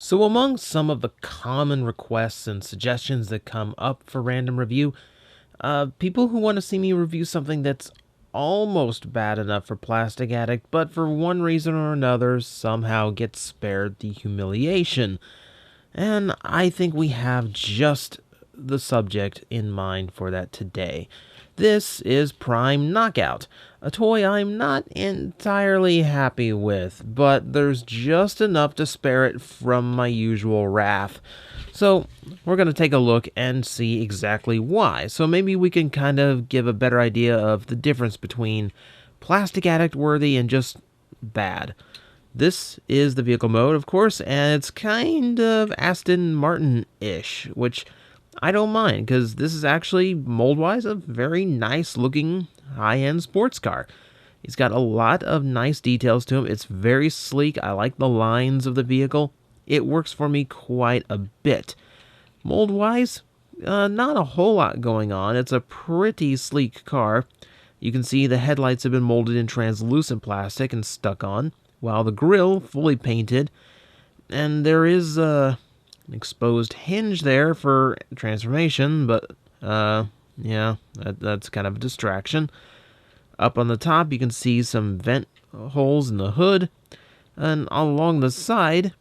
So among some of the common requests and suggestions that come up for random review, people who want to see me review something that's almost bad enough for Plastic Addict, but for one reason or another somehow gets spared the humiliation. And I think we have just the subject in mind for that today. This is Prime Knockout, a toy I'm not entirely happy with, but there's just enough to spare it from my usual wrath. So, we're going to take a look and see exactly why. So maybe we can kind of give a better idea of the difference between Plastic Addict worthy and just bad. This is the vehicle mode, of course, and it's kind of Aston Martin-ish, which I don't mind, because this is actually, mold-wise, a very nice-looking high-end sports car. It's got a lot of nice details to him. It's very sleek. I like the lines of the vehicle. It works for me quite a bit. Mold-wise, not a whole lot going on. It's a pretty sleek car. You can see the headlights have been molded in translucent plastic and stuck on, while the grille fully painted, and there is an exposed hinge there for transformation, but yeah, that's kind of a distraction. Up on the top you can see some vent holes in the hood, and along the side,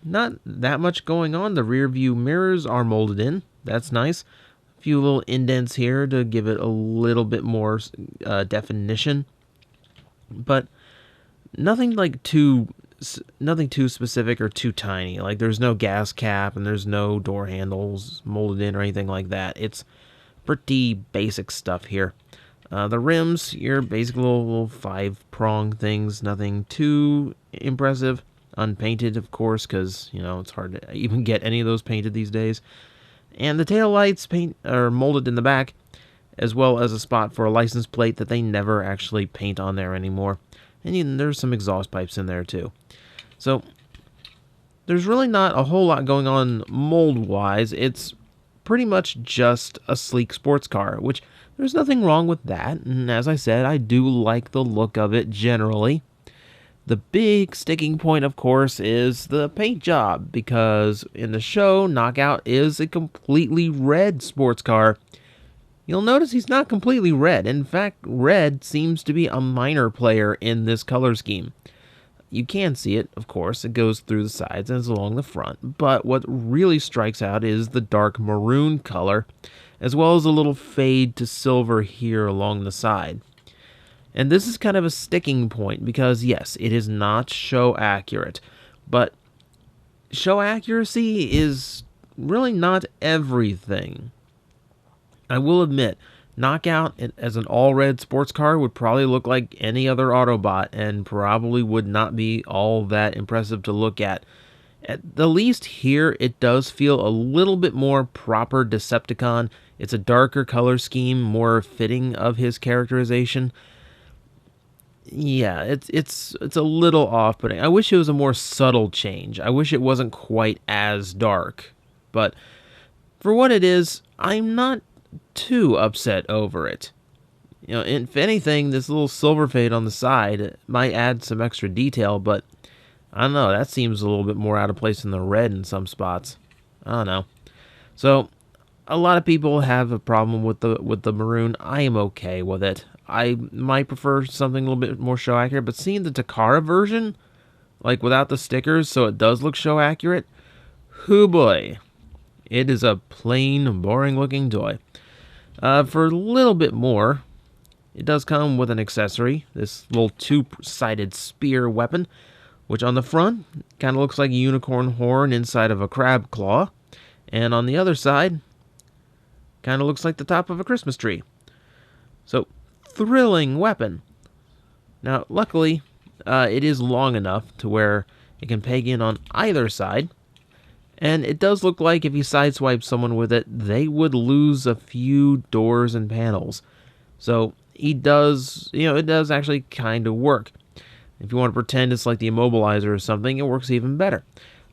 not that much going on. The rear view mirrors are molded in. That's nice. A few little indents here to give it a little bit more definition, but nothing too specific or too tiny. Like, there's no gas cap and there's no door handles molded in or anything like that. It's pretty basic stuff here. The rims, your basic little 5-prong things, nothing too impressive. Unpainted, of course, because, it's hard to even get any of those painted these days. And the taillights are molded in the back, as well as a spot for a license plate that they never actually paint on there anymore. And there's some exhaust pipes in there too. So there's really not a whole lot going on mold-wise. It's pretty much just a sleek sports car, which there's nothing wrong with that. And as I said, I do like the look of it generally. The big sticking point, of course, is the paint job, because in the show, Knockout is a completely red sports car. You'll notice he's not completely red. In fact, red seems to be a minor player in this color scheme. You can see it, of course. It goes through the sides and is along the front. But what really strikes out is the dark maroon color, as well as a little fade to silver here along the side. And this is kind of a sticking point because, yes, it is not show accurate. But show accuracy is really not everything. I will admit, Knockout as an all-red sports car would probably look like any other Autobot and probably would not be all that impressive to look at. At the least here, it does feel a little bit more proper Decepticon. It's a darker color scheme, more fitting of his characterization. Yeah, it's a little off-putting. I wish it was a more subtle change. I wish it wasn't quite as dark. But for what it is, I'm not too upset over it. If anything, this little silver fade on the side might add some extra detail, but I don't know, that seems a little bit more out of place than the red in some spots. I don't know. So, a lot of people have a problem with the maroon. I am okay with it. I might prefer something a little bit more show accurate, but seeing the Takara version, like without the stickers, so it does look show accurate, hoo boy, it is a plain, boring looking toy. For a little bit more, it does come with an accessory, this little 2-sided spear weapon, which on the front kind of looks like a unicorn horn inside of a crab claw, and on the other side, kind of looks like the top of a Christmas tree. So, thrilling weapon. Now, luckily, it is long enough to where it can peg in on either side, and it does look like if you sideswipe someone with it, they would lose a few doors and panels. So, it does actually kind of work. If you want to pretend it's like the immobilizer or something, it works even better.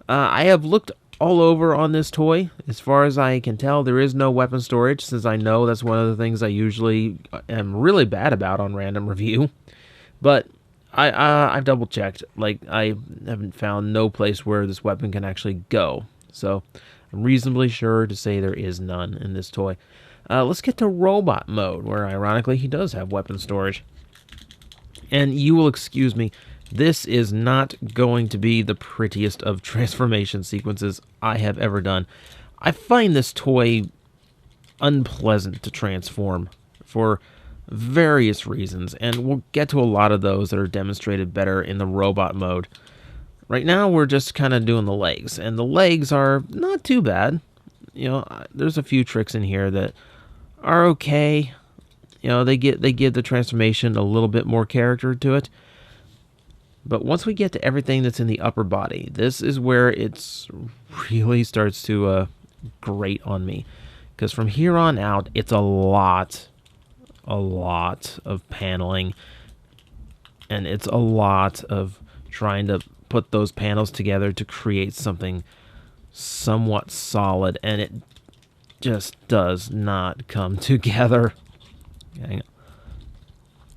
I have looked all over on this toy. As far as I can tell, there is no weapon storage, since I know that's one of the things I usually am really bad about on random review. But I've double checked. Like, I haven't found no place where this weapon can actually go. So I'm reasonably sure to say there is none in this toy. Let's get to robot mode, where ironically he does have weapon storage. And you will excuse me, this is not going to be the prettiest of transformation sequences I have ever done. I find this toy unpleasant to transform for various reasons, and we'll get to a lot of those that are demonstrated better in the robot mode. Right now, we're just kind of doing the legs, and the legs are not too bad. You know, there's a few tricks in here that are okay. You know, they give the transformation a little bit more character to it. But once we get to everything that's in the upper body, this is where it's really starts to grate on me. Because from here on out, it's a lot of paneling. And it's a lot of trying to put those panels together to create something somewhat solid. And it just does not come together. Hang on.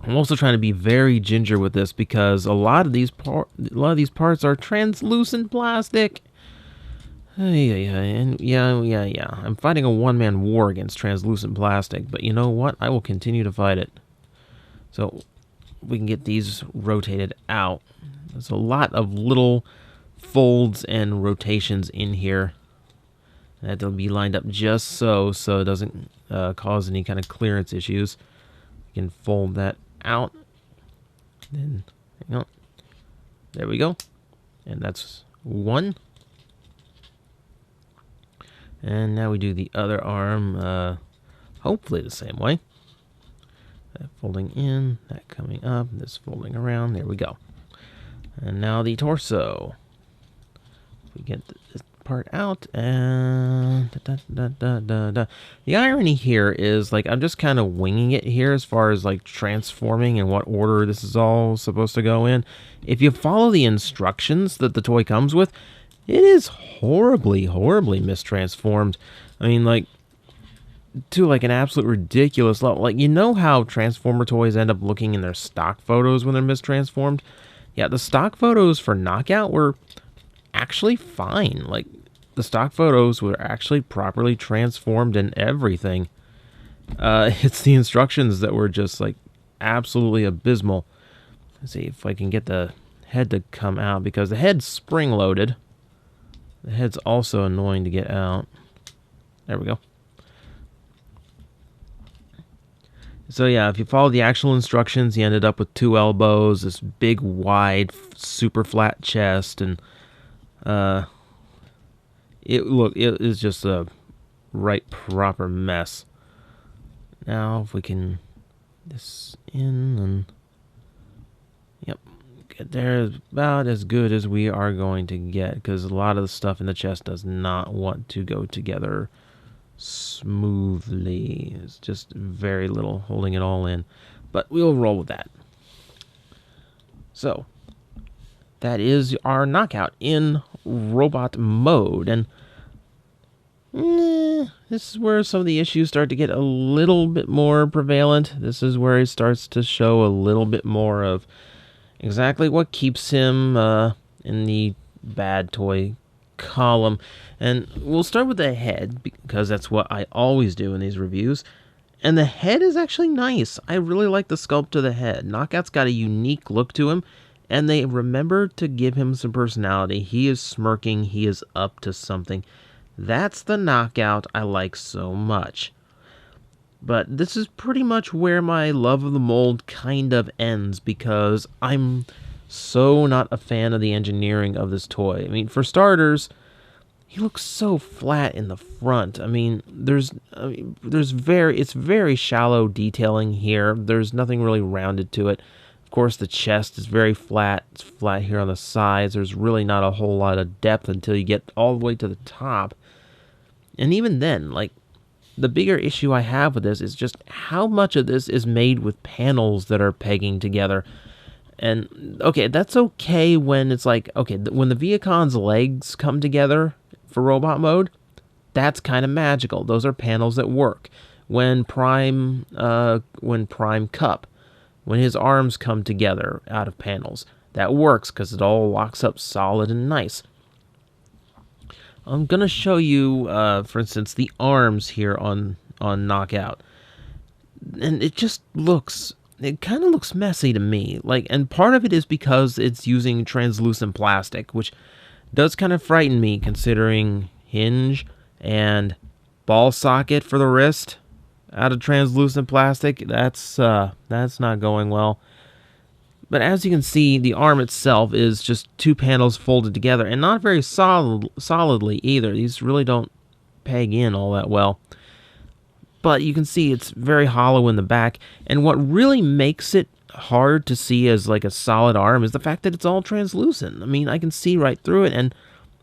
I'm also trying to be very ginger with this because a lot of these parts are translucent plastic. Yeah. I'm fighting a one-man war against translucent plastic, but you know what? I will continue to fight it. So we can get these rotated out. There's a lot of little folds and rotations in here. That will be lined up just so it doesn't cause any kind of clearance issues. We can fold that out. Then, hang on. There we go. And that's one. And now we do the other arm, hopefully the same way. That folding in, that coming up, this folding around. There we go. And now the torso. We get this part out, and the irony here is, like, I'm just kind of winging it here as far as like transforming and what order this is all supposed to go in. If you follow the instructions that the toy comes with, it is horribly mistransformed. I mean, like, to like an absolute ridiculous level. Like, you know how Transformer toys end up looking in their stock photos when they're mistransformed? Yeah, the stock photos for Knockout were actually fine. Like, the stock photos were actually properly transformed and everything. It's the instructions that were just like absolutely abysmal. Let's see if I can get the head to come out, because the head's spring loaded. The head's also annoying to get out. There we go. So yeah, if you follow the actual instructions, you ended up with 2 elbows, this big, wide, super flat chest, and it is just a right proper mess. Now if we can this in, and yep, get there is about as good as we are going to get, because a lot of the stuff in the chest does not want to go together smoothly. It's just very little holding it all in, but we'll roll with that. So that is our Knockout in robot mode, and this is where some of the issues start to get a little bit more prevalent. This is where he starts to show a little bit more of exactly what keeps him in the bad toy column. And we'll start with the head, because that's what I always do in these reviews. And the head is actually nice. I really like the sculpt of the head. Knockout's got a unique look to him, and they remember to give him some personality. He is smirking. He is up to something. That's the Knockout I like so much. But this is pretty much where my love of the mold kind of ends, because I'm so not a fan of the engineering of this toy. I mean, for starters, he looks so flat in the front. I mean, it's very shallow detailing here. There's nothing really rounded to it. Of course, the chest is very flat. It's flat here on the sides. There's really not a whole lot of depth until you get all the way to the top. And even then, like, the bigger issue I have with this is just how much of this is made with panels that are pegging together. And, okay, that's okay when it's like, okay, when the Viacon's legs come together for robot mode, that's kind of magical. Those are panels that work. When Prime Cup, when his arms come together out of panels. That works because it all locks up solid and nice. I'm going to show you, for instance, the arms here on Knockout. And it kind of looks messy to me. And part of it is because it's using translucent plastic, which does kind of frighten me considering hinge and ball socket for the wrist out of translucent plastic. That's not going well. But as you can see, the arm itself is just two panels folded together, and not very solidly either. These really don't peg in all that well. But you can see it's very hollow in the back, and what really makes it hard to see as like a solid arm is the fact that it's all translucent. I mean, I can see right through it, and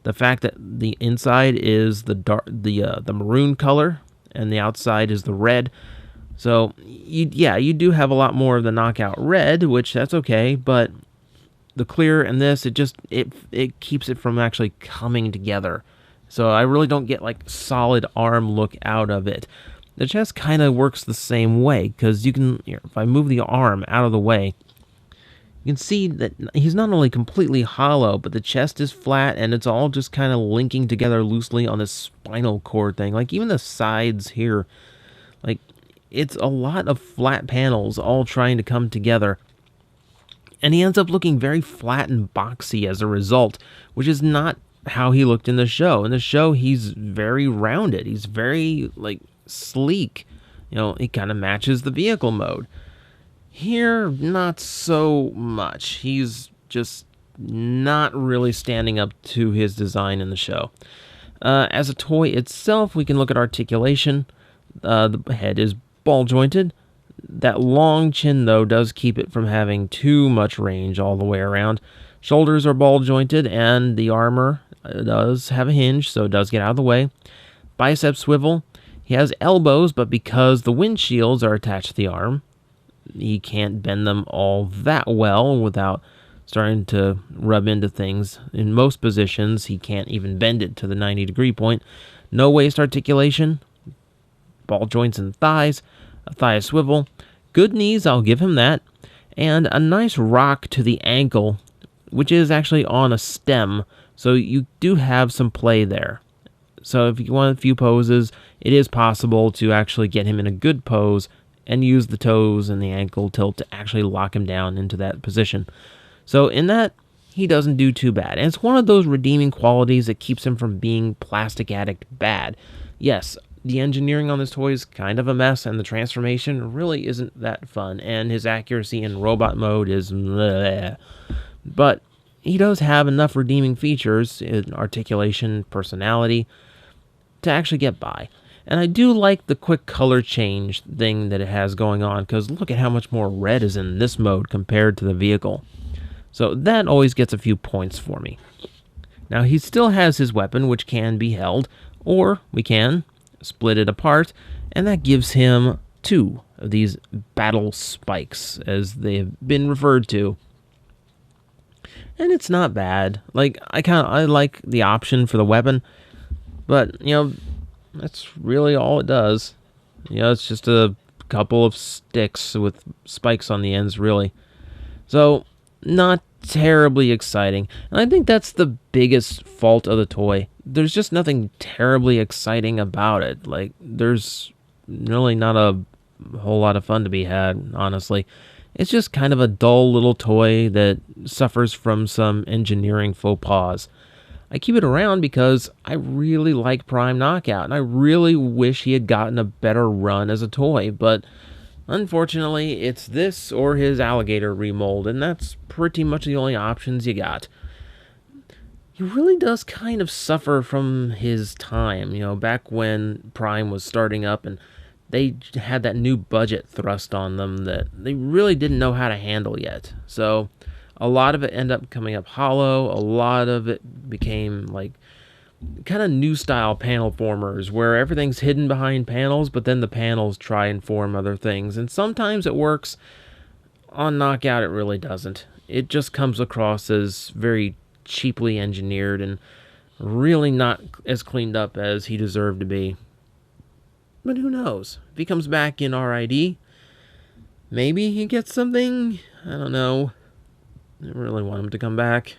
the fact that the inside is the maroon color, and the outside is the red. So, you do have a lot more of the Knockout red, which that's okay, but the clear and this, it keeps it from actually coming together. So I really don't get like solid arm look out of it. The chest kind of works the same way, because you can, if I move the arm out of the way, you can see that he's not only completely hollow, but the chest is flat, and it's all just kind of linking together loosely on this spinal cord thing. Like, even the sides here, like, it's a lot of flat panels all trying to come together. And he ends up looking very flat and boxy as a result, which is not how he looked in the show. In the show, he's very rounded. He's very, like, sleek. He kind of matches the vehicle mode. Here, not so much. He's just not really standing up to his design in the show. As a toy itself, we can look at articulation. The head is ball-jointed. That long chin, though, does keep it from having too much range all the way around. Shoulders are ball-jointed, and the armor does have a hinge, so it does get out of the way. Bicep swivel. He has elbows, but because the windshields are attached to the arm, he can't bend them all that well without starting to rub into things. In most positions, he can't even bend it to the 90-degree point. No waist articulation. Ball joints and thighs. A thigh swivel. Good knees, I'll give him that. And a nice rock to the ankle, which is actually on a stem, so you do have some play there. So if you want a few poses, it is possible to actually get him in a good pose and use the toes and the ankle tilt to actually lock him down into that position. So in that, he doesn't do too bad. And it's one of those redeeming qualities that keeps him from being Plastic Addict bad. Yes, the engineering on this toy is kind of a mess, and the transformation really isn't that fun, and his accuracy in robot mode is bleh. But he does have enough redeeming features in articulation, personality, to actually get by. And I do like the quick color change thing that it has going on, because look at how much more red is in this mode compared to the vehicle. So that always gets a few points for me. Now he still has his weapon, which can be held, or we can split it apart, and that gives him 2 of these battle spikes, as they have been referred to. And it's not bad. Like, I like the option for the weapon, but that's really all it does. It's just a couple of sticks with spikes on the ends, really. So, not terribly exciting. And I think that's the biggest fault of the toy. There's just nothing terribly exciting about it. Like, there's really not a whole lot of fun to be had, honestly. It's just kind of a dull little toy that suffers from some engineering faux pas. I keep it around because I really like Prime Knockout, and I really wish he had gotten a better run as a toy, but unfortunately, it's this or his alligator remold, and that's pretty much the only options you got. He really does kind of suffer from his time, back when Prime was starting up and they had that new budget thrust on them that they really didn't know how to handle yet. So a lot of it ended up coming up hollow. A lot of it became like kind of new style panel formers where everything's hidden behind panels, but then the panels try and form other things. And sometimes it works. On Knockout, it really doesn't. It just comes across as very cheaply engineered and really not as cleaned up as he deserved to be. But who knows? If he comes back in RID, Maybe he gets something? I don't know. I really want him to come back.